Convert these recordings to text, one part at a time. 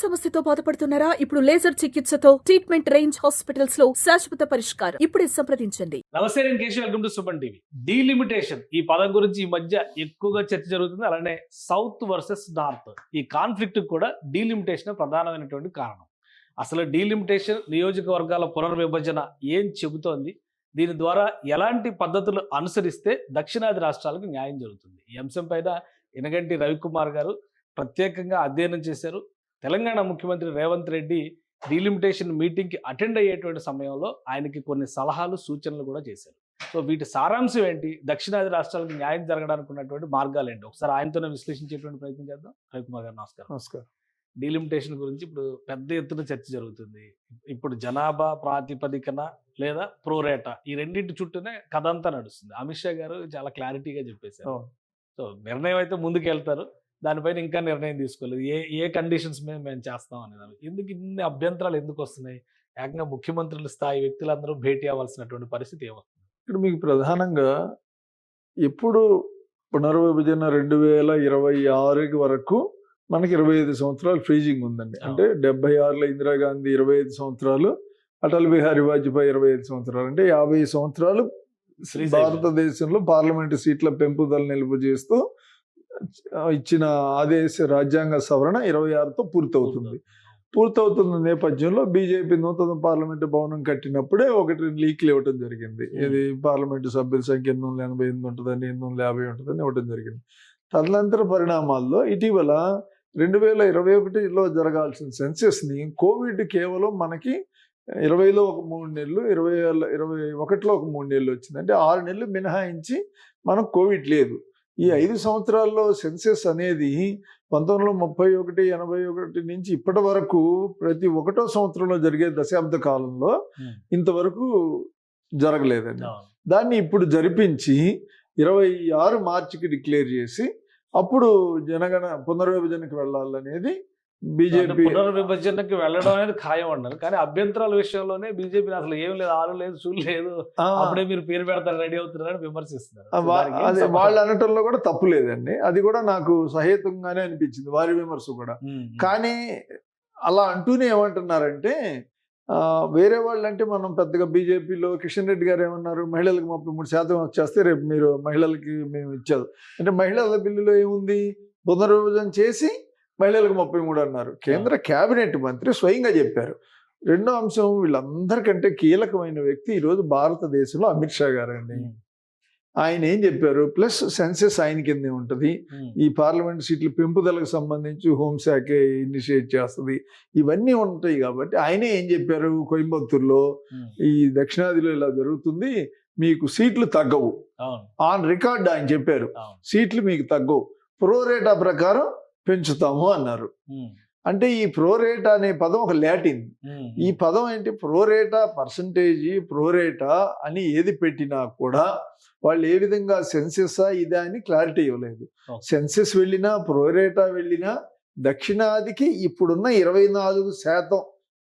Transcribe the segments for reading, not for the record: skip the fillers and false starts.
సమస్యతో బాధపడుతున్నారా? ఇప్పుడు లేజర్ చికిత్సతో ట్రీట్మెంట్ రేంజ్ హాస్పిటల్స్ లో శాశ్వత పరిష్కారం. ఇప్పుడే సంప్రదించండి. నమస్తే, నేను Keshav. Welcome to Suman TV. Delimitation ఈ పదం గురించి ఈ మధ్య ఎక్కువగా చర్చ జరుగుతుంది. అలానే సౌత్ వర్సెస్ నార్త్ ఈ కాన్ఫ్లిక్ట్ కూడా డీలిమిటేషన్ ప్రధానమైనటువంటి కారణం. అసలు డీలిమిటేషన్ నియోజకవర్గాల పునర్విభజన ఏం చెబుతోంది, దీని ద్వారా ఎలాంటి పద్ధతులు అనుసరిస్తే దక్షిణాది రాష్ట్రాలకు న్యాయం జరుగుతుంది, ఈ అంశం పైన ఇనగంటి రవికుమార్ గారు ప్రత్యేకంగా అధ్యయనం చేశారు. తెలంగాణ ముఖ్యమంత్రి రేవంత్ రెడ్డి డీలిమిటేషన్ మీటింగ్కి అటెండ్ అయ్యేటువంటి సమయంలో ఆయనకి కొన్ని సలహాలు సూచనలు కూడా చేశారు. సో వీటి సారాంశం ఏంటి, దక్షిణాది రాష్ట్రాలకు న్యాయం జరగడానికి ఉన్నటువంటి మార్గాలు ఏంటి, ఒకసారి ఆయనతోనే విశ్లేషించేటువంటి ప్రయత్నం చేద్దాం. రవికుమార్ గారు నమస్కారం. నమస్కారం. డీలిమిటేషన్ గురించి ఇప్పుడు పెద్ద ఎత్తున చర్చ జరుగుతుంది. ఇప్పుడు జనాభా ప్రాతిపదికన లేదా ప్రోరేటా ఈ రెండింటి చుట్టూనే కథ అంతా నడుస్తుంది. అమిత్ షా గారు చాలా క్లారిటీగా చెప్పేశారు. సో నిర్ణయం అయితే ముందుకు వెళ్తారు, దానిపైన ఇంకా నిర్ణయం తీసుకోలేదు. ఏ కండిషన్స్ మీద మేము చేస్తాం అనేది. ఎందుకు ఇన్ని అభ్యంతరాలు ఎందుకు వస్తున్నాయి? ఏకంగా ముఖ్యమంత్రుల స్థాయి వ్యక్తులందరూ భేటీ అవ్వాల్సినటువంటి పరిస్థితి ఏమవుతుంది? ఇక్కడ మీకు ప్రధానంగా ఎప్పుడు పునర్విభజన 2026 వరకు మనకి 25 సంవత్సరాలు ఫ్రీజింగ్ ఉందండి. అంటే 76లో ఇందిరాగాంధీ 25 సంవత్సరాలు, అటల్ బిహారీ వాజ్పేయి 25 సంవత్సరాలు, అంటే 50 సంవత్సరాలు భారతదేశంలో పార్లమెంటు సీట్ల పెంపుదల నిలుపు చేస్తూ ఇచ్చిన ఆదేశ రాజ్యాంగ సవరణ 26తో పూర్తవుతున్న నేపథ్యంలో బీజేపీ నూతన పార్లమెంటు భవనం కట్టినప్పుడే ఒకటి లీక్లు ఇవ్వటం జరిగింది. ఇది పార్లమెంటు సభ్యుల సంఖ్య 888 ఉంటుందని, 850 ఉంటుందని ఇవ్వటం జరిగింది. తదనంతర పరిణామాల్లో ఇటీవల 2021లో జరగాల్సిన సెన్సెస్ని కోవిడ్ కేవలం మనకి 20లో ఒక 3 నెలలు, 21లో ఒక 3 నెలలు వచ్చింది. అంటే 6 నెలలు మినహాయించి మనకు కోవిడ్ లేదు. ఈ 5 సంవత్సరాల్లో సెన్సెస్ అనేది 1931, 81 నుంచి ఇప్పటి వరకు ప్రతి 1వ సంవత్సరంలో జరిగే దశాబ్ద కాలంలో ఇంతవరకు జరగలేదండి. దాన్ని ఇప్పుడు జరిపించి 26 మార్చికి డిక్లేర్ చేసి అప్పుడు జనగణ పునర్విభజనకు వెళ్ళాలనేది బీజేపీ. పునర్విభజనకి వెళ్ళడం అనేది ఖాయం అన్నారు, కానీ అభ్యంతరాల విషయంలోనే బీజేపీ అసలు ఏం లేదు, ఆలు లేదు, సూలు లేదు, అప్పుడే మీరు పేరు పెడతారు, రెడీ అవుతున్నారని విమర్శిస్తున్నారు. అదే వాళ్ళు అనటంలో కూడా తప్పు లేదండి. అది కూడా నాకు సహేతుకంగానే అనిపించింది, వారి విమర్శ కూడా. కానీ అలా అంటూనే ఏమంటున్నారంటే వేరే వాళ్ళు, అంటే మనం పెద్దగా బీజేపీలో కిషన్ రెడ్డి గారు ఏమన్నారు, మహిళలకు 33% వచ్చేస్తే రేపు మీరు మహిళలకి మేము ఇచ్చారు అంటే, మహిళల బిల్లులో ఏముంది, పునర్విభజన చేసి మహిళలకు 33 అన్నారు. కేంద్ర కేబినెట్ మంత్రి స్వయంగా చెప్పారు. రెండో అంశం, వీళ్ళందరికంటే కీలకమైన వ్యక్తి ఈరోజు భారతదేశంలో అమిత్ షా గారండి. ఆయన ఏం చెప్పారు, ప్లస్ సెన్సెస్ ఆయన కిందే ఉంటుంది, ఈ పార్లమెంట్ సీట్ల పెంపుదలకు సంబంధించి హోంశాఖే ఇనిషియేట్ చేస్తుంది, ఇవన్నీ ఉంటాయి. కాబట్టి ఆయనే ఏం చెప్పారు, కోయంబత్తూరులో ఈ దక్షిణాదిలో ఇలా జరుగుతుంది, మీకు సీట్లు తగ్గవు, ఆన్ రికార్డ్ ఆయన చెప్పారు, సీట్లు మీకు తగ్గవు, ప్రోరేటా ప్రకారం పెంచుతాము అన్నారు. అంటే ఈ ప్రోరేటా అనే పదం ఒక లాటిన్. ఈ పదం ఏంటి, ప్రోరేటా పర్సంటేజీ, ప్రోరేటా అని ఏది పెట్టినా కూడా వాళ్ళు ఏ విధంగా సెన్సెస్సా ఇదా అని క్లారిటీ ఇవ్వలేదు. సెన్సెస్ వెళ్ళినా ప్రోరేటా వెళ్ళినా దక్షిణాదికి ఇప్పుడున్న 24%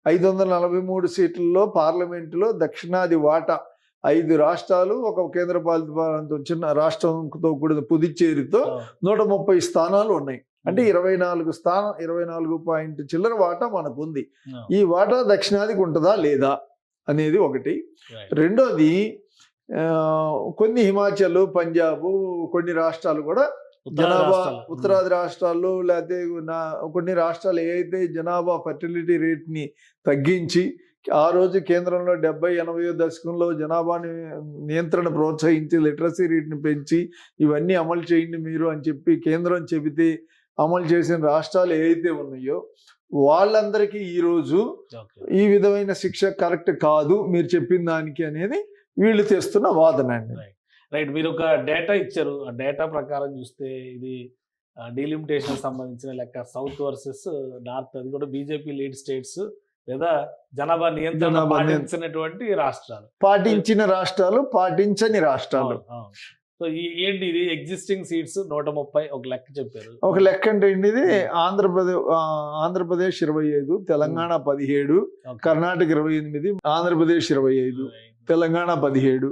543 సీట్లలో పార్లమెంటులో దక్షిణాది వాటా 5 రాష్ట్రాలు, ఒక కేంద్రపాలిత ప్రాంతం చిన్న రాష్ట్రంతో కూడిన పుదుచ్చేరితో 130 స్థానాలు ఉన్నాయి. అంటే 24 పాయింట్ చిల్లర వాటా మనకు ఉంది. ఈ వాటా దక్షిణాదికి ఉంటుందా లేదా అనేది ఒకటి. రెండోది, కొన్ని హిమాచల్, పంజాబ్, కొన్ని రాష్ట్రాలు కూడా జనాభా, ఉత్తరాది రాష్ట్రాల్లో లేకపోతే కొన్ని రాష్ట్రాలు ఏవైతే జనాభా ఫర్టిలిటీ రేట్ని తగ్గించి ఆ రోజు కేంద్రంలో 70-80 దశకంలో జనాభాని నియంత్రణ ప్రోత్సహించి లిటరసీ రేట్ని పెంచి ఇవన్నీ అమలు చేయండి మీరు అని చెప్పి కేంద్రం చెబితే అమలు చేసిన రాష్ట్రాలు ఏవైతే ఉన్నాయో వాళ్ళందరికీ ఈరోజు ఈ విధమైన శిక్ష కరెక్ట్ కాదు మీరు చెప్పిన దానికి అనేది వీళ్ళు తెస్తున్న వాదన అండి. రైట్, మీరు ఒక డేటా ఇచ్చారు. ఆ డేటా ప్రకారం చూస్తే ఇది డీలిమిటేషన్ సంబంధించిన లెక్క, సౌత్ వర్సెస్ నార్త్, అది కూడా బీజేపీ లీడ్ స్టేట్స్ లేదా జనాభా నియంత్రణ పాటించినటువంటి రాష్ట్రాలు, పాటించిన రాష్ట్రాలు, పాటించని రాష్ట్రాలు. సో ఏంటి ఇది, ఎగ్జిస్టింగ్ సీట్స్ 130 ఒక లెక్క చెప్పారు. ఒక లెక్క అంటే ఏంటి, ఇది ఆంధ్రప్రదేశ్ 25, తెలంగాణ 17, కర్ణాటక 28, ఆంధ్రప్రదేశ్ 25, తెలంగాణ 17,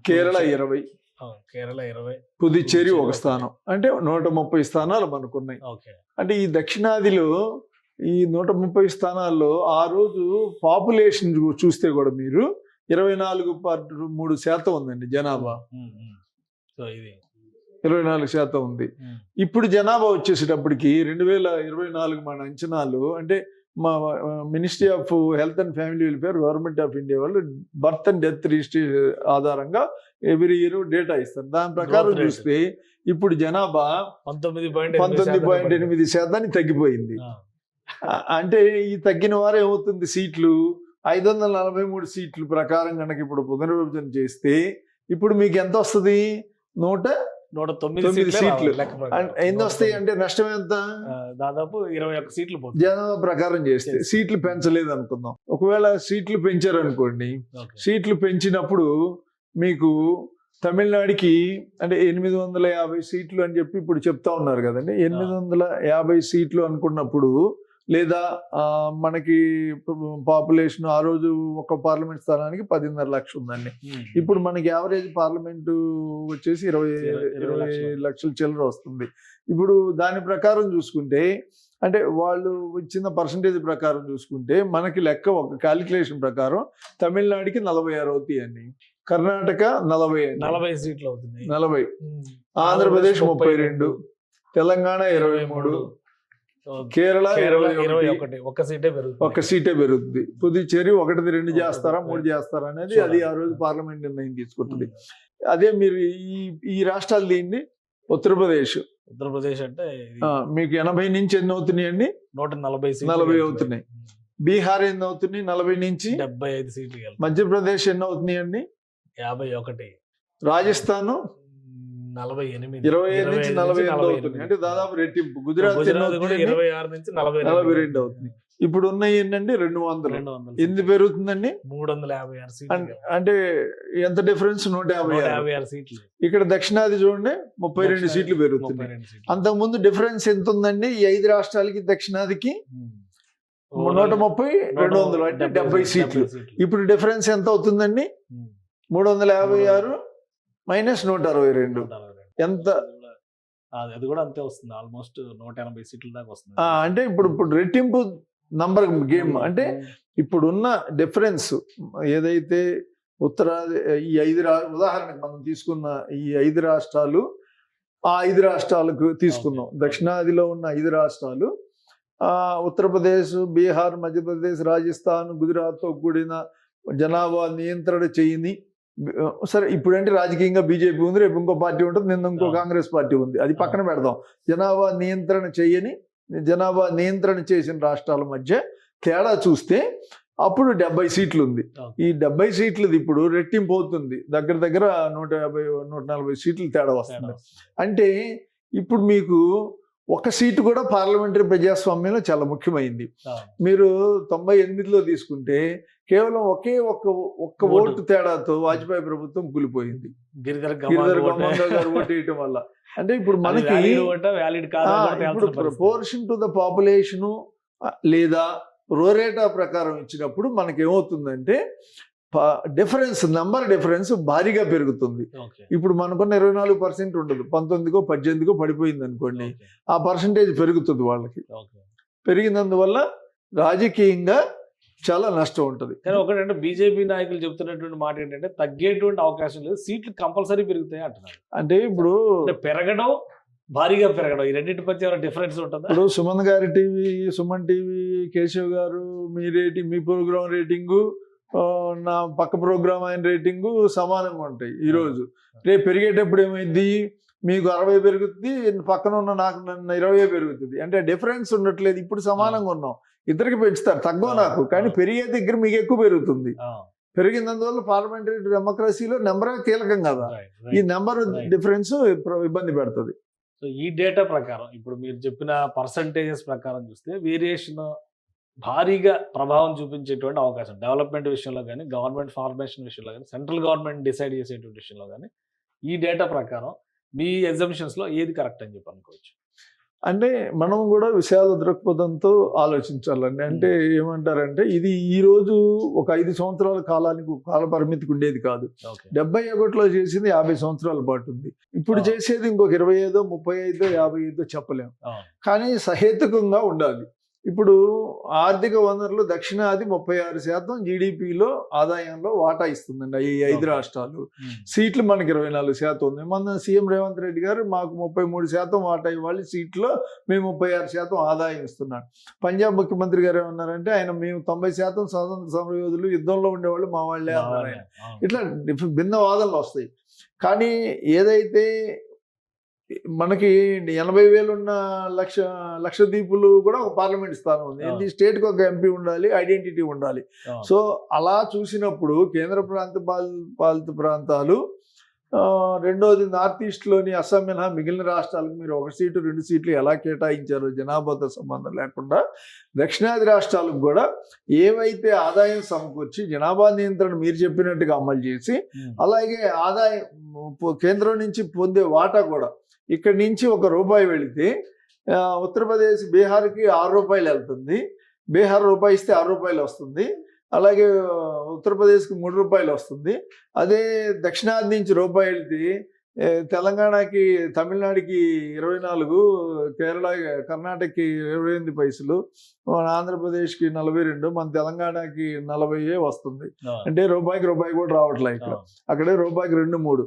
కేరళ 20, కేరళ 20, పుదుచ్చేరి ఒక స్థానం, అంటే 130 స్థానాలు మనకున్నాయి. అంటే ఈ దక్షిణాదిలో ఈ 130 స్థానాల్లో ఆ రోజు పాపులేషన్ చూస్తే కూడా మీరు 24.3% ఉందండి జనాభా. సో ఇది 24% ఉంది. ఇప్పుడు జనాభా వచ్చేసేటప్పటికి 2024 మన అంచనాలు అంటే మా ministry of health and family welfare government of India వాళ్ళు బర్త్ అండ్ డెత్ రిజిస్ట్రీ ఆధారంగా ఎవ్రీ ఇయర్ డేటా ఇస్తారు. దాని ప్రకారం Growth rate. చూస్తే ఇప్పుడు జనాభా 19.8% 19.8% తగ్గిపోయింది. అంటే ఈ తగ్గిన వారు ఏమవుతుంది, సీట్లు 543 సీట్లు ప్రకారం కనుక ఇప్పుడు పునర్విభజన చేస్తే ఇప్పుడు మీకు ఎంత వస్తుంది, 109 సీట్లు. ఎన్ని వస్తాయి అంటే నష్టం ఎంత, దాదాపు 21 సీట్లు పోతుంది. జనాభా ప్రకారం చేస్తే. సీట్లు పెంచలేదు అనుకుందాం, ఒకవేళ సీట్లు పెంచారు అనుకోండి, సీట్లు పెంచినప్పుడు మీకు తమిళనాడుకి అంటే 850 సీట్లు అని చెప్పి ఇప్పుడు చెప్తా ఉన్నారు కదండి. 850 సీట్లు అనుకున్నప్పుడు లేదా మనకి పాపులేషన్ ఆ రోజు ఒక పార్లమెంట్ స్థానానికి 10.5 లక్షలు ఉందండి. ఇప్పుడు మనకి యావరేజ్ పార్లమెంటు వచ్చేసి 20 లక్షల చిల్లర వస్తుంది. ఇప్పుడు దాని ప్రకారం చూసుకుంటే అంటే వాళ్ళు ఇచ్చిన పర్సంటేజ్ ప్రకారం చూసుకుంటే మనకి లెక్క ఒక క్యాలిక్యులేషన్ ప్రకారం తమిళనాడుకి 46 అవుతాయండి, కర్ణాటక 40 సీట్లు అవుతుంది, 40, ఆంధ్రప్రదేశ్ 32, తెలంగాణ 23, కేరళ 21, ఒక్క సీటే పెరుగుతుంది. పుదుచ్చేరి 1, 2 చేస్తారా 3 చేస్తారా అనేది అది ఆ రోజు పార్లమెంట్ నిర్ణయం తీసుకుంటుంది. అదే మీరు ఈ రాష్ట్రాలు దీన్ని ఉత్తరప్రదేశ్ అంటే మీకు 80 నుంచి ఎన్ని అవుతున్నాయండి, 140 అవుతున్నాయి. బీహార్ ఎన్ని అవుతున్నాయి, 40 నుంచి 75 సీట్లు. మధ్యప్రదేశ్ ఎన్ని అవుతున్నాయండి, 51. రాజస్థాన్ 28 నుంచి 48 అవుతుంది, అంటే దాదాపు రెట్టింపు. గుజరాత్ 26 నుంచి 42 అవుతుంది. ఇప్పుడు ఉన్నాయి ఏంటంటే 200. ఎందుకు పెరుగుతుందండి, 356 సీట్లు. అంటే ఎంత డిఫరెన్స్, 156 సీట్లు. ఇక్కడ దక్షిణాది చూడండి 32 సీట్లు పెరుగుతుంది. అంతకుముందు డిఫరెన్స్ ఎంత ఉందండి, ఈ 5 రాష్ట్రాలకి దక్షిణాదికి 130, 200 అంటే 70 సీట్లు. ఇప్పుడు డిఫరెన్స్ ఎంత అవుతుందండి, 356 మైనస్ 162. ఎంత, అది కూడా అంతే వస్తుంది, ఆల్మోస్ట్ 180 సీట్ల దాకా వస్తుంది. అంటే ఇప్పుడు రెట్టింపు నంబర్ గేమ్. అంటే ఇప్పుడున్న డిఫరెన్స్ ఏదైతే ఉత్తరాది ఈ 5 ఉదాహరణకు మనం తీసుకున్న ఈ 5 రాష్ట్రాలు, ఆ 5 రాష్ట్రాలకు తీసుకుందాం. దక్షిణాదిలో ఉన్న 5 రాష్ట్రాలు ఉత్తరప్రదేశ్, బీహార్, మధ్యప్రదేశ్, రాజస్థాన్, గుజరాత్తో కూడిన జనాభా నియంత్రణ చేయని, సరే ఇప్పుడంటే రాజకీయంగా బీజేపీ ఉంది, రేపు ఇంకో పార్టీ ఉంటుంది, నిన్న ఇంకో కాంగ్రెస్ పార్టీ ఉంది, అది పక్కన పెడదాం. జనాభా నియంత్రణ చేసిన రాష్ట్రాల మధ్య తేడా చూస్తే అప్పుడు 70 సీట్లు ఉంది. ఈ 70 సీట్లది ఇప్పుడు రెట్టింపు అవుతుంది, దగ్గర 150, 140 సీట్లు తేడా వస్తుంది. అంటే ఇప్పుడు మీకు ఒక సీటు కూడా పార్లమెంటరీ ప్రజాస్వామ్యంలో చాలా ముఖ్యమైంది. మీరు 98లో తీసుకుంటే కేవలం ఒక్క ఓటు తేడాతో వాజ్పేయి ప్రభుత్వం కూలిపోయింది, గిరిధర్ గమాంగా గారు ఓటు వేయటం వల్ల. అంటే ఇప్పుడు మనకి ఇప్పుడు ప్రపోర్షన్ టు ద పాపులేషను లేదా రోరేటా ప్రకారం ఇచ్చినప్పుడు మనకి ఏమవుతుందంటే నంబర్ డిఫరెన్స్ భారీగా పెరుగుతుంది. ఇప్పుడు మనకున్న 24% ఉండదు, 19కో 18కో పడిపోయింది అనుకోండి, ఆ పర్సంటేజ్ పెరుగుతుంది వాళ్ళకి. పెరిగినందువల్ల రాజకీయంగా చాలా నష్టం ఉంటుంది. కానీ ఒకటంటే బీజేపీ నాయకులు చెప్తున్నటువంటి మాట ఏంటంటే తగ్గేటువంటి అవకాశం లేదు, సీట్లు కంపల్సరీ పెరుగుతాయి అంటున్నారు. అంటే ఇప్పుడు పెరగడం, భారీగా పెరగడం, ఈ రెండింటి మధ్య ఏమైనా డిఫరెన్స్ ఉంటుందా? ఇప్పుడు సుమన్ గారి టీవీ, సుమన్ టీవీ, కేశవ్ గారు మీ రేటింగ్, మీ ప్రోగ్రామ్ రేటింగు, నా పక్క ప్రోగ్రామ్ ఆయన రేటింగు సమానంగా ఉంటాయి. ఈరోజు రేపు పెరిగేటప్పుడు ఏమైంది, మీకు 60 పెరుగుతుంది, పక్కన ఉన్న నాకు 20 పెరుగుతుంది. అంటే డిఫరెన్స్ ఉండట్లేదు. ఇప్పుడు సమానంగా ఉన్నాం, ఇద్దరికి పెంచుతారు, తక్కువ నాకు, కానీ పెరిగే దగ్గర మీకు ఎక్కువ పెరుగుతుంది. పెరిగినందువల్ల పార్లమెంటరీ డెమోక్రసీలో నెంబర్ కీలకం కదా, ఈ నెంబర్ డిఫరెన్స్ ఇబ్బంది పెడుతుంది. సో ఈ డేటా ప్రకారం ఇప్పుడు మీరు చెప్పిన పర్సంటేజెస్ ప్రకారం చూస్తే వేరియేషన్ భారీగా ప్రభావం చూపించేటువంటి అవకాశం, డెవలప్మెంట్ విషయంలో కానీ, గవర్నమెంట్ ఫార్మేషన్ విషయంలో కానీ, సెంట్రల్ గవర్నమెంట్ డిసైడ్ చేసేటువంటి విషయంలో కానీ ఈ డేటా ప్రకారం మీ ఎగ్జామిషన్స్లో ఏది కరెక్ట్ అని చెప్పి అనుకోవచ్చు? అంటే మనం కూడా విశాల దృక్పథంతో ఆలోచించాలండి. అంటే ఏమంటారంటే ఇది ఈ రోజు ఒక 5 సంవత్సరాల కాలానికి కాల పరిమితికి ఉండేది కాదు. 71లో చేసింది 50 సంవత్సరాల పాటు ఉంది. ఇప్పుడు చేసేది ఇంకొక 25, 35, 55 చెప్పలేము. కానీ సహేతుకంగా ఉండాలి. ఇప్పుడు ఆర్థిక వనరులు దక్షిణాది 36% జీడిపిలో ఆదాయంలో వాటా ఇస్తుందండి ఈ 5 రాష్ట్రాలు. సీట్లు మనకి 24% ఉంది. మన సీఎం రేవంత్ రెడ్డి గారు మాకు 33% వాటా ఇవ్వాలి, సీట్లో మేము 36% ఆదాయం ఇస్తున్నాడు. పంజాబ్ ముఖ్యమంత్రి గారు ఏమన్నారంటే ఆయన మేము 90% స్వాతంత్ర సమర యోధులు, యుద్ధంలో ఉండేవాళ్ళు మా వాళ్ళే అన్నారు ఆయన. ఇట్లా భిన్న వాదనలు వస్తాయి. కానీ ఏదైతే మనకి 80,000 ఉన్న లక్షద్వీపులు కూడా ఒక పార్లమెంట్ స్థానం ఉంది. ఏంటి, స్టేట్కి ఒక ఎంపీ ఉండాలి, ఐడెంటిటీ ఉండాలి. సో అలా చూసినప్పుడు కేంద్ర పాలిత ప్రాంతాలు, రెండోది నార్త్ ఈస్ట్లోని అస్సాం మినహా మిగిలిన రాష్ట్రాలకు మీరు 1 సీటు 2 సీట్లు ఎలా కేటాయించారో జనాభాతో సంబంధం లేకుండా దక్షిణాది రాష్ట్రాలకు కూడా ఏవైతే ఆదాయం సమకూర్చి జనాభా నియంత్రణ మీరు చెప్పినట్టుగా అమలు చేసి, అలాగే ఆదాయం కేంద్రం నుంచి పొందే వాటా కూడా ఇక్కడి నుంచి ₹1 వెళితే ఉత్తరప్రదేశ్ బీహార్కి ₹6 వెళ్తుంది, బీహార్ రూపాయి ఇస్తే ₹6 వస్తుంది, అలాగే ఉత్తరప్రదేశ్కి ₹3 వస్తుంది. అదే దక్షిణాది నుంచి ₹1 వెళ్తే తెలంగాణకి, తమిళనాడుకి 24, కేరళ కర్ణాటకకి 28 పైసలు, మన ఆంధ్రప్రదేశ్కి 42, మన తెలంగాణకి 40 వస్తుంది. అంటే ₹1 కూడా రావట్లే ఇక్కడ. అక్కడే ₹2, 2, 3.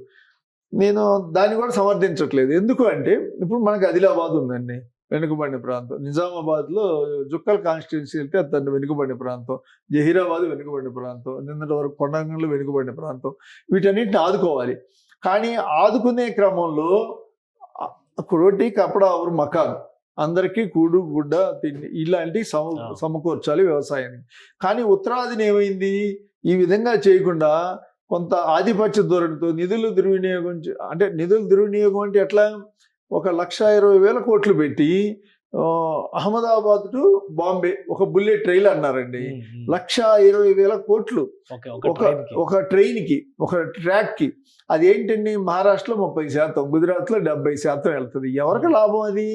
నేను దాన్ని కూడా సమర్థించట్లేదు. ఎందుకు అంటే ఇప్పుడు మనకు ఆదిలాబాద్ ఉందండి, వెనుకబడిన ప్రాంతం. నిజామాబాద్లో జుక్కల్ కాన్స్టిట్యున్సీ వెళ్తే అది వెనుకబడిన ప్రాంతం. జహీరాబాద్ వెనుకబడిన ప్రాంతం. నిన్నటి వరకు కొండంగల్లో వెనుకబడిన ప్రాంతం. వీటన్నిటిని ఆదుకోవాలి. కానీ ఆదుకునే క్రమంలో రోటీ కపడా ఔర్ మకాన్, అందరికీ కూడు గుడ్డ తిండి ఇలాంటివి సమకూర్చాలి వ్యవసాయానికి. కానీ ఉత్తరాదిని ఏమైంది, ఈ విధంగా చేయకుండా కొంత ఆధిపత్య ధోరణితో నిధులు దుర్వినియోగం, అంటే నిధుల దుర్వినియోగం అంటే ఎట్లా, 1,20,000 కోట్లు పెట్టి అహ్మదాబాద్ టు బాంబే ఒక బుల్లెట్ ట్రైల్ అన్నారండి. 1,20,000 కోట్లు ఒక ట్రైన్కి, ఒక ట్రాక్కి. అదేంటండి, మహారాష్ట్రలో 30%, గుజరాత్లో 70% వెళ్తుంది. ఎవరికి లాభం అది?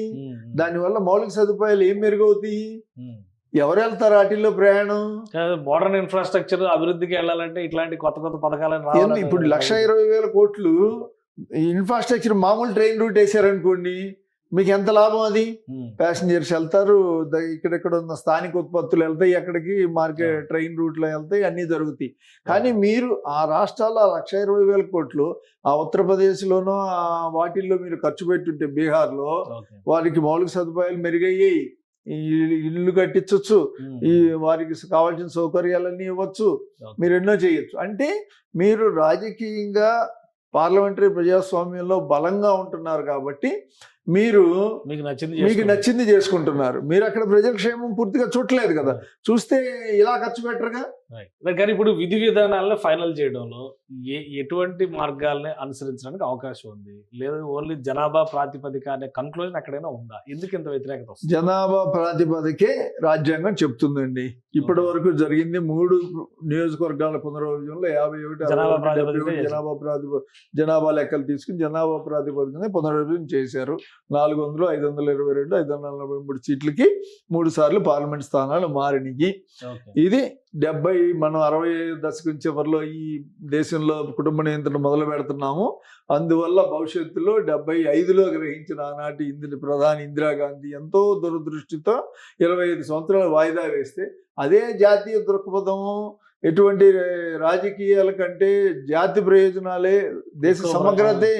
దానివల్ల మౌలిక సదుపాయాలు ఏం మెరుగవుతాయి? ఎవరు వెళ్తారు వాటిల్లో ప్రయాణం? మోడర్న్ ఇన్ఫ్రాస్ట్రక్చర్ అభివృద్ధికి వెళ్ళాలంటే ఇట్లాంటి కొత్త కొత్త పథకాలను ఇప్పుడు 1,20,000 కోట్లు ఇన్ఫ్రాస్ట్రక్చర్ మామూలు ట్రైన్ రూట్ వేసారనుకోండి, మీకు ఎంత లాభం? అది ప్యాసింజర్స్ వెళ్తారు, ఇక్కడెక్కడ ఉన్న స్థానిక ఉత్పత్తులు వెళ్తాయి, ఎక్కడికి మార్కెట్ ట్రైన్ రూట్లో వెళ్తాయి, అన్నీ జరుగుతాయి. కానీ మీరు ఆ రాష్ట్రాల్లో 1,20,000 కోట్లు ఆ ఉత్తరప్రదేశ్లోనో వాటిల్లో మీరు ఖర్చు పెట్టుంటే, బీహార్లో వారికి మౌలిక సదుపాయాలు మెరుగయ్యాయి, ఇల్లు కట్టించవచ్చు, ఈ వారికి కావాల్సిన సౌకర్యాలన్నీ ఇవ్వచ్చు, మీరు ఎన్నో చేయొచ్చు. అంటే మీరు రాజకీయంగా పార్లమెంటరీ ప్రజాస్వామ్యంలో బలంగా ఉంటున్నారు కాబట్టి మీకు నచ్చింది చేసుకుంటున్నారు. మీరు అక్కడ ప్రజల క్షేమం పూర్తిగా చూడలేదు కదా, చూస్తే ఇలా ఖర్చు పెట్టరుగా. కానీ ఇప్పుడు విధి విధానాలను ఫైనల్ చేయడంలో ఎటువంటి మార్గాల్ని అనుసరించడానికి అవకాశం ఉంది, లేదా ఓన్లీ జనాభా ప్రాతిపదిక అనే కన్క్లూజన్ ఎక్కడైనా ఉందా? ఎందుకు ఇంత వ్యతిరేకత వస్తుంది? జనాభా ప్రాతిపదికే రాజ్యాంగం చెప్తుందండి. ఇప్పటి వరకు జరిగింది 3 నియోజకవర్గాల పునర్విభజనలో 51 జనాభా లెక్కలు తీసుకుని జనాభా ప్రాతిపదికనే పునర్విభజన చేశారు. 400, 522, 543 సీట్లకి 3 సార్లు పార్లమెంట్ స్థానాలు మారినాయి. ఇది 70, మనం 60 దశకం చివరిలో ఈ దేశంలో కుటుంబ నియంత్రణ మొదలు పెడుతున్నాము. అందువల్ల భవిష్యత్తులో 75లో గ్రహించిన ఆనాటి ప్రధాని ఇందిరాగాంధీ ఎంతో దురదృష్టితో 25 సంవత్సరాలు వాయిదా వేస్తే, అదే జాతీయ దృక్పథము, ఎటువంటి రాజకీయాల కంటే జాతి ప్రయోజనాలే, దేశ సమగ్రతే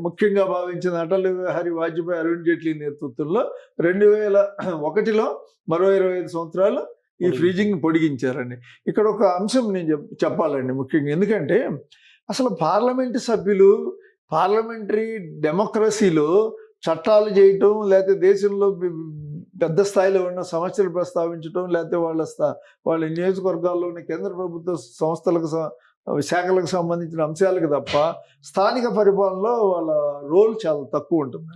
ముఖ్యంగా భావించిన అటల్ బిహారీ వాజ్పేయి, అరుణ్ జైట్లీ నేతృత్వంలో 2001లో మరో 25 సంవత్సరాలు ఈ ఫ్రీజింగ్ పొడిగించారండి. ఇక్కడ ఒక అంశం నేను చెప్పాలండి ముఖ్యంగా. ఎందుకంటే అసలు పార్లమెంటు సభ్యులు పార్లమెంటరీ డెమోక్రసీలో చట్టాలు చేయటం, లేకపోతే దేశంలో పెద్ద స్థాయిలో ఉన్న సమస్యలు ప్రస్తావించడం, లేకపోతే వాళ్ళ నియోజకవర్గాల్లో ఉన్న కేంద్ర ప్రభుత్వ సంస్థలకు శాఖలకు సంబంధించిన అంశాలకు తప్ప స్థానిక పరిపాలనలో వాళ్ళ రోల్ చాలా తక్కువ ఉంటుంది.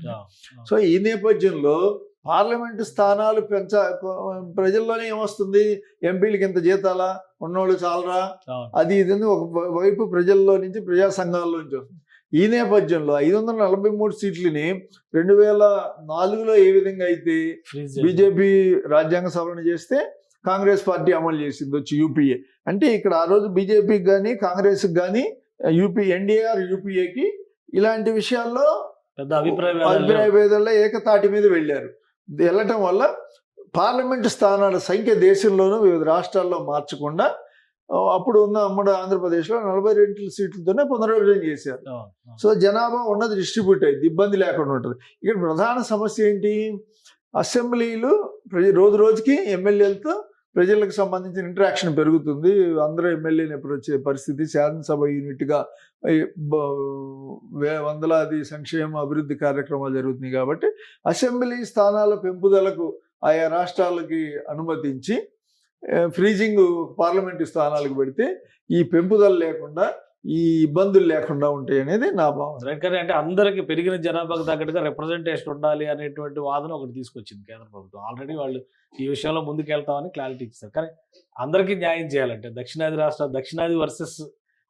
సో ఈ నేపథ్యంలో పార్లమెంటు స్థానాలు ప్రజల్లోనే ఏమొస్తుంది, ఎంపీలకి ఇంత జీతాలా, ఉన్నోళ్ళు చాలరా, అది ఇది ఒక వైపు ప్రజల్లో నుంచి, ప్రజా సంఘాల్లో నుంచి వస్తుంది. ఈ నేపథ్యంలో 543 సీట్లని 2004లో ఏ విధంగా అయితే బీజేపీ రాజ్యాంగ సవరణ చేస్తే కాంగ్రెస్ పార్టీ అమలు చేసింది వచ్చి యూపీఏ, అంటే ఇక్కడ ఆ రోజు బీజేపీకి కానీ కాంగ్రెస్కి కానీ ఎన్డీఏఆర్ యూపీఏకి ఇలాంటి విషయాల్లో అభిప్రాయ భేదాల్లో ఏకతాటి మీద వెళ్ళారు. వెళ్ళటం వల్ల పార్లమెంటు స్థానాల సంఖ్య దేశంలోనూ వివిధ రాష్ట్రాల్లో మార్చకుండా అప్పుడు ఉన్న ఉమ్మడి ఆంధ్రప్రదేశ్లో 42 సీట్లతోనే పునర్విభజన చేశారు. సో జనాభా ఉన్నది డిస్ట్రిబ్యూట్ అయ్యింది, ఇబ్బంది లేకుండా ఉంటుంది. ఇక్కడ ప్రధాన సమస్య ఏంటి? అసెంబ్లీలు రోజు రోజుకి ఎమ్మెల్యేలతో ప్రజలకు సంబంధించిన ఇంటరాక్షన్ పెరుగుతుంది. అందరూ ఎమ్మెల్యేని ఎప్పుడు వచ్చే పరిస్థితి, శాసనసభ యూనిట్గా వందలాది సంక్షేమ అభివృద్ధి కార్యక్రమాలు జరుగుతున్నాయి. కాబట్టి అసెంబ్లీ స్థానాల పెంపుదలకు ఆయా రాష్ట్రాలకి అనుమతించి ఫ్రీజింగ్ పార్లమెంటు స్థానాలకు పెడితే ఈ పెంపుదల లేకుండా, ఈ ఇబ్బందులు లేకుండా ఉంటాయి అనేది నా భావన. అంటే అందరికి పెరిగిన జనాభాకు తగ్గట్టుగా రిప్రజెంటేషన్ ఉండాలి అనేటువంటి వాదన ఒకటి తీసుకొచ్చింది కేంద్ర ప్రభుత్వం. ఆల్రెడీ వాళ్ళు ఈ విషయంలో ముందుకెళ్తామని క్లారిటీ ఇచ్చారు. కానీ అందరికీ న్యాయం చేయాలంటే, దక్షిణాది వర్సెస్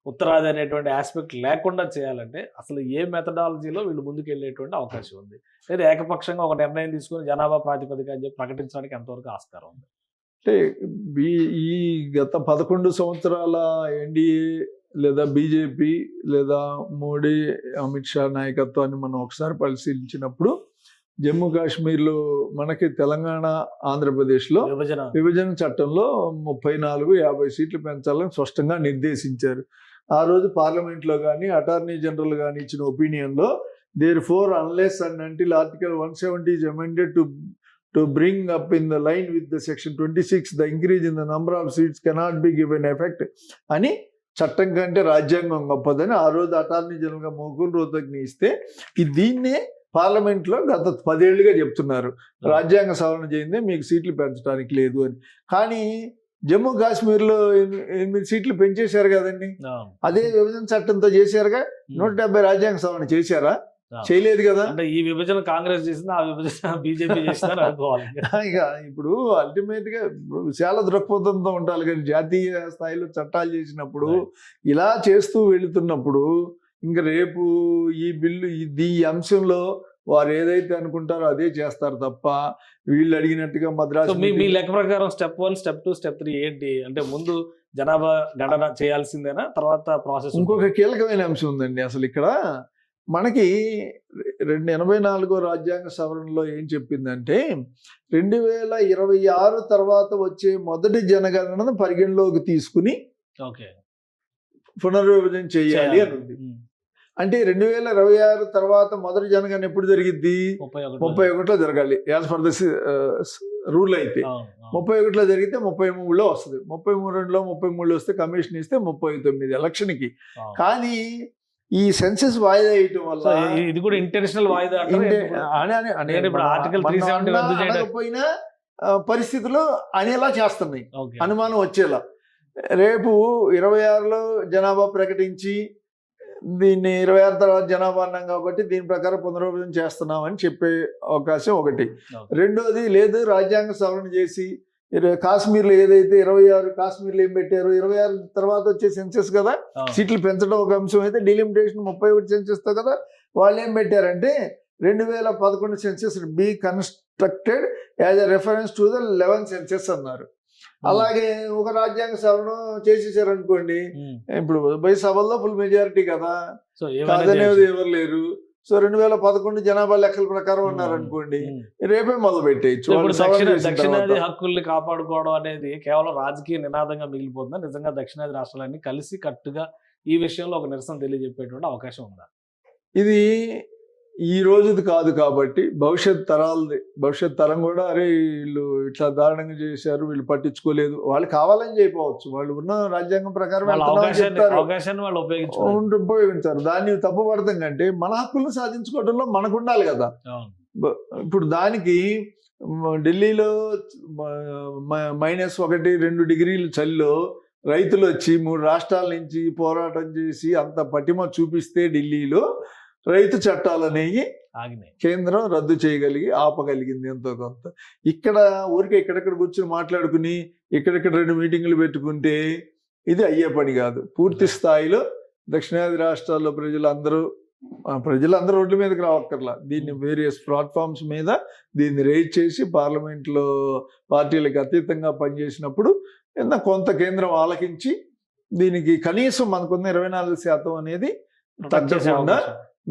ఉత్తరాది అనేటువంటి ఆస్పెక్ట్ లేకుండా చేయాలంటే అసలు ఏ మెథడాలజీలో వీళ్ళు ముందుకెళ్ళేటువంటి అవకాశం ఉంది? లేదా ఏకపక్షంగా ఒక నిర్ణయం తీసుకుని జనాభా ప్రాతిపదిక అని చెప్పి ప్రకటించడానికి ఎంతవరకు ఆస్కారం ఉంది? అంటే ఈ గత 11 సంవత్సరాల ఎన్డీఏ లేదా బీజేపీ లేదా మోడీ, అమిత్ షా నాయకత్వాన్ని మనం ఒకసారి పరిశీలించినప్పుడు జమ్మూ కాశ్మీర్లో మనకి తెలంగాణ, ఆంధ్రప్రదేశ్లో విభజన చట్టంలో 34-50 సీట్లు పెంచాలని స్పష్టంగా నిర్దేశించారు. ఆ రోజు పార్లమెంట్లో కానీ అటార్నీ జనరల్ కానీ ఇచ్చిన ఒపీనియన్లో therefore unless and until Article 170 is amended to bring up in the line with the Section 26, the increase in the number of seats cannot be given effect అని చట్టం కంటే రాజ్యాంగం గొప్పదని ఆ రోజు అటార్నీ జనరల్గా మోకుల్ రోహ్తగ్ని ఇస్తే దీన్నే పార్లమెంట్లో గత 10 ఏళ్ళుగా చెప్తున్నారు, రాజ్యాంగ సవరణ చేయిందే మీకు సీట్లు పెంచడానికి లేదు అని. కానీ జమ్మూ కాశ్మీర్లో 8 సీట్లు పెంచేశారు కదండి. అదే విభజన చట్టంతో చేశారుగా. 170 రాజ్యాంగ సవరణ చేశారా? చేయలేదు కదా. అంటే ఈ విభజన కాంగ్రెస్ చేసింది, ఆ విభజన బీజేపీ చేసిందని అనుకోవాలి. ఇక ఇప్పుడు అల్టిమేట్ గా విశాల దృక్పథంతో ఉండాలి. కానీ జాతీయ స్థాయిలో చట్టాలు చేసినప్పుడు ఇలా చేస్తూ వెళుతున్నప్పుడు ఇంకా రేపు ఈ బిల్లు ఈ అంశంలో వారు ఏదైతే అనుకుంటారో అదే చేస్తారు తప్ప వీళ్ళు అడిగినట్టుగా మద్రాసు. మీ లెక్క ప్రకారం స్టెప్ 1, స్టెప్ 2, స్టెప్ 3 ఏంటి? అంటే ముందు జనాభా గణన చేయాల్సిందేనా, తర్వాత ప్రాసెస్? ఇంకొక కీలకమైన అంశం ఉందండి. అసలు ఇక్కడ మనకి 284 రాజ్యాంగ సవరణలో ఏం చెప్పిందంటే 2026 తర్వాత వచ్చే మొదటి జనగణనను పరిగణలోకి తీసుకుని పునర్విభజన చేయాలి అని ఉంది. అంటే 2026 తర్వాత మొదటి జనగణన ఎప్పుడు జరిగిద్ది? 31లో జరగాలి యాజ్ ఫర్ ద రూల్. అయితే 31లో జరిగితే 33లో వస్తుంది. 32లో 33లో వస్తే కమిషన్ ఇస్తే 39 ఎలక్షన్కి. కానీ ఈ సెన్సెస్ వాయిదా వేయటం వల్ల ఇది కూడా ఇంటర్నేషనల్ వాయిదా పోయిన పరిస్థితులు అనేలా చేస్తున్నాయి, అనుమానం వచ్చేలా. రేపు 26లో జనాభా ప్రకటించి దీన్ని 26 తర్వాత జనాభా అన్నాం కాబట్టి దీని ప్రకారం పునర్విభజన చేస్తున్నాం అని చెప్పే అవకాశం ఒకటి. రెండోది లేదు, రాజ్యాంగ సవరణ చేసి కాశ్మీర్లో ఏదైతే 26 కాశ్మీర్లో ఏం పెట్టారు, 26 తర్వాత వచ్చే సెన్సెస్ కదా, సీట్లు పెంచడం ఒక అంశం అయితే డిలిమిటేషన్ 31 సెన్సెస్తో కదా. వాళ్ళు ఏం పెట్టారంటే 2011 census be constructed as a reference to the 11 census అన్నారు. అలాగే ఒక రాజ్యాంగ సవరణ చేసేసారు అనుకోండి, ఇప్పుడు ఉభయ సభల్లో ఫుల్ మెజారిటీ కదా, కాదనేది ఎవరు లేరు. సో 2011 జనాభా లెక్కల ప్రకారం ఉన్నారు అనుకోండి, రేపే మొదలు పెట్టేయచ్చు. దక్షిణాది హక్కుల్ని కాపాడుకోవడం అనేది కేవలం రాజకీయ నినాదంగా మిగిలిపోతుందా? నిజంగా దక్షిణాది రాష్ట్రాలన్నీ కలిసి కట్టుగా ఈ విషయంలో ఒక నిరసన తెలియజెప్పేటువంటి అవకాశం ఉందా? ఇది ఈ రోజుది కాదు కాబట్టి భవిష్యత్ తరం కూడా అరే వీళ్ళు ఇట్లా దారుణంగా చేశారు, వీళ్ళు పట్టించుకోలేదు, వాళ్ళు కావాలని చేయకపోవచ్చు, వాళ్ళు ఉన్న రాజ్యాంగం ప్రకారం ఉపయోగించారు. దాన్ని తప్పుపడతాం కంటే మన హక్కులను సాధించుకోవడంలో మనకు ఉండాలి కదా. ఇప్పుడు దానికి ఢిల్లీలో -1-2 డిగ్రీల చలిలో రైతులు వచ్చి 3 రాష్ట్రాల నుంచి పోరాటం చేసి అంత పటిమ చూపిస్తే ఢిల్లీలో రైతు చట్టాలనేవి కేంద్రం రద్దు చేయగలిగి ఆపగలిగింది ఎంతో కొంత. ఇక్కడ ఊరికే ఇక్కడెక్కడ కూర్చొని మాట్లాడుకుని ఇక్కడెక్కడ 2 మీటింగులు పెట్టుకుంటే ఇది అయ్యే పని కాదు. పూర్తి స్థాయిలో దక్షిణాది రాష్ట్రాల్లో ప్రజలందరూ రోడ్ల మీదకి రావక్కర్లా. దీన్ని వేరియస్ ప్లాట్ఫామ్స్ మీద దీన్ని రైజ్ చేసి పార్లమెంట్లో పార్టీలకు అతీతంగా పనిచేసినప్పుడు కొంత కేంద్రం ఆలకించి దీనికి కనీసం మనకున్న 24% అనేది తగ్గకుండా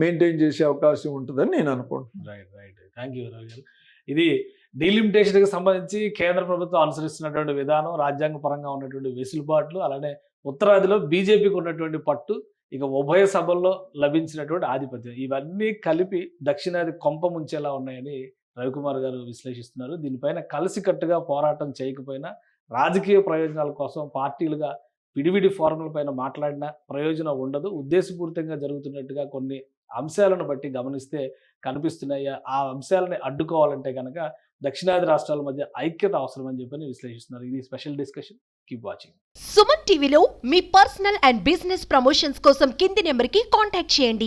మెయింటైన్ చేసే అవకాశం ఉంటుందని నేను అనుకుంటున్నాను. రైట్. థ్యాంక్ యూ రవి గారు. ఇది డీలిమిటేషన్కి సంబంధించి కేంద్ర ప్రభుత్వం అనుసరిస్తున్నటువంటి విధానం, రాజ్యాంగ పరంగా ఉన్నటువంటి వెసులుబాట్లు, అలానే ఉత్తరాదిలో బీజేపీకి ఉన్నటువంటి పట్టు, ఇక ఉభయ సభల్లో లభించినటువంటి ఆధిపత్యం, ఇవన్నీ కలిపి దక్షిణాది కొంప ముంచేలా ఉన్నాయని రవికుమార్ గారు విశ్లేషిస్తున్నారు. దీనిపైన కలిసికట్టుగా పోరాటం చేయకపోయినా రాజకీయ ప్రయోజనాల కోసం పార్టీలుగా విడివిడి ఫోరంలపైన మాట్లాడిన ప్రయోజనం ఉండదు. ఉద్దేశపూరితంగా జరుగుతున్నట్టుగా కొన్ని అంశాలను బట్టి గమనిస్తే కనిపిస్తున్నాయి. ఆ అంశాలని అడ్డుకోవాలంటే కనుక దక్షిణాది రాష్ట్రాల మధ్య ఐక్యత అవసరమని చెప్పని విశ్లేషిస్తున్నారు. ఇది special discussion. Keep watching. Suman టీవీలో మీ పర్సనల్ అండ్ బిజినెస్ ప్రమోషన్స్ కోసం కింది నెంబర్కి కాంటాక్ట్ చేయండి.